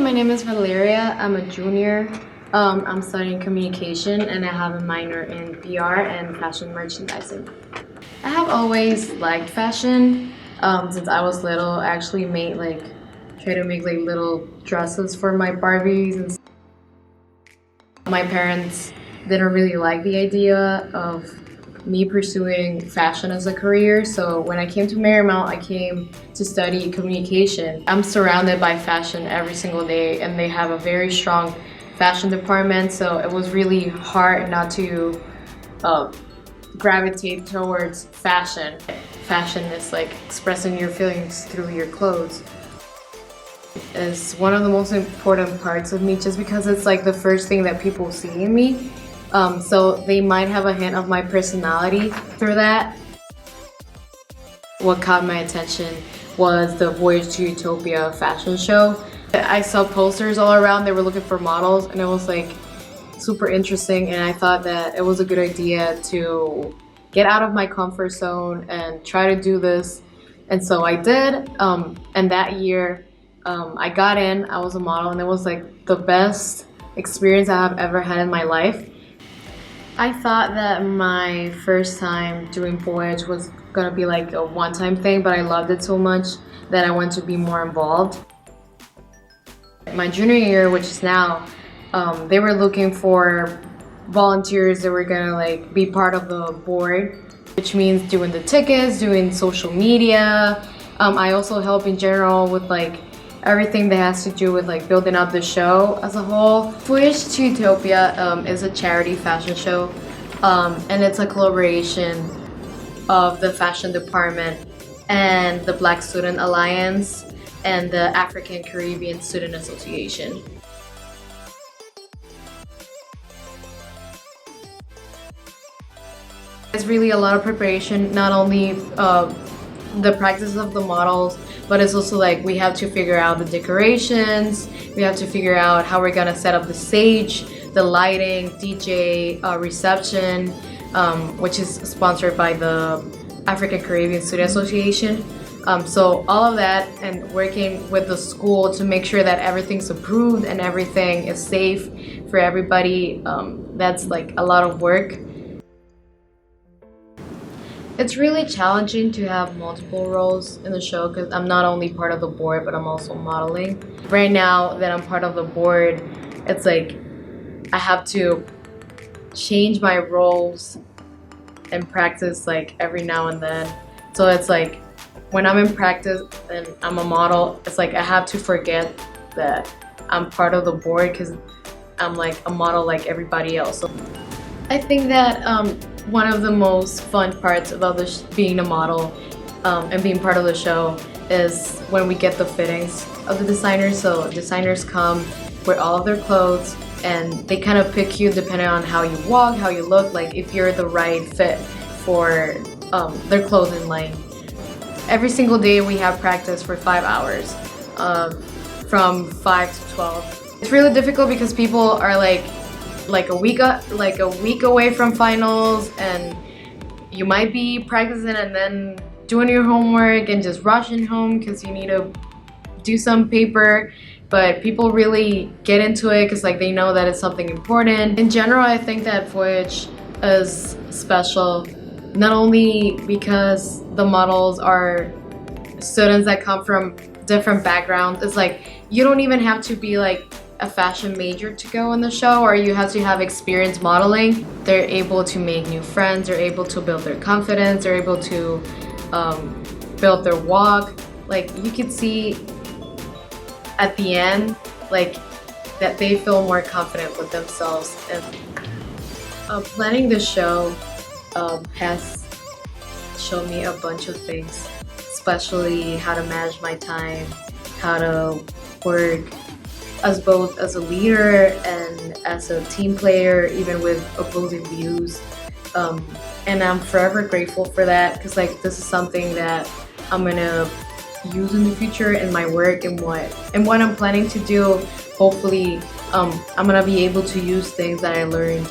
my name is Valeria. I'm a junior. I'm studying communication and I have a minor in PR and fashion merchandising. I have always liked fashion. Since I was little, I actually try to make little dresses for my Barbies. And my parents didn't really like the idea of me pursuing fashion as a career. So when I came to Marymount, I came to study communication. I'm surrounded by fashion every single day and they have a very strong fashion department. So it was really hard not to gravitate towards fashion. Fashion is like expressing your feelings through your clothes. It's one of the most important parts of me just because it's like the first thing that people see in me. So they might have a hint of my personality through that. What caught my attention was the Voyage to Utopia fashion show. I saw posters all around, they were looking for models and it was like super interesting, and I thought that it was a good idea to get out of my comfort zone and try to do this. And so I did, and that year I got in, I was a model, and it was like the best experience I have ever had in my life. I thought that my first time doing Voyage was gonna be like a one-time thing, but I loved it so much that I wanted to be more involved. My junior year, which is now, they were looking for volunteers that were gonna be part of the board, which means doing the tickets, doing social media. I also help in general with everything that has to do with building up the show as a whole. Voyage to Utopia is a charity fashion show, and it's a collaboration of the fashion department and the Black Student Alliance and the African Caribbean Student Association. It's really a lot of preparation, not only the practice of the models, but it's also we have to figure out the decorations, we have to figure out how we're gonna set up the stage, the lighting, DJ, reception, which is sponsored by the African Caribbean Student Association. So all of that, and working with the school to make sure that everything's approved and everything is safe for everybody, that's a lot of work. It's really challenging to have multiple roles in the show because I'm not only part of the board, but I'm also modeling. Right now that I'm part of the board, it's I have to change my roles and practice every now and then. So it's when I'm in practice and I'm a model, it's I have to forget that I'm part of the board because I'm a model like everybody else. So I think that one of the most fun parts about being a model and being part of the show is when we get the fittings of the designers. So designers come with all of their clothes and they kind of pick you depending on how you walk, how you look, if you're the right fit for their clothing line. Every single day we have practice for 5 hours, from 5 to 12. It's really difficult because people are a week away from finals, and you might be practicing and then doing your homework and just rushing home because you need to do some paper. But people really get into it because they know that it's something important. In general, I think that Voyage is special, not only because the models are students that come from different backgrounds. It's you don't even have to be a fashion major to go on the show, or you have to have experience modeling. They're able to make new friends, they're able to build their confidence, they're able to build their walk. You could see at the end that they feel more confident with themselves. And planning the show has shown me a bunch of things, especially how to manage my time, how to work as both as a leader and as a team player, even with opposing views. And I'm forever grateful for that because this is something that I'm gonna use in the future in my work and what I'm planning to do. Hopefully I'm gonna be able to use things that I learned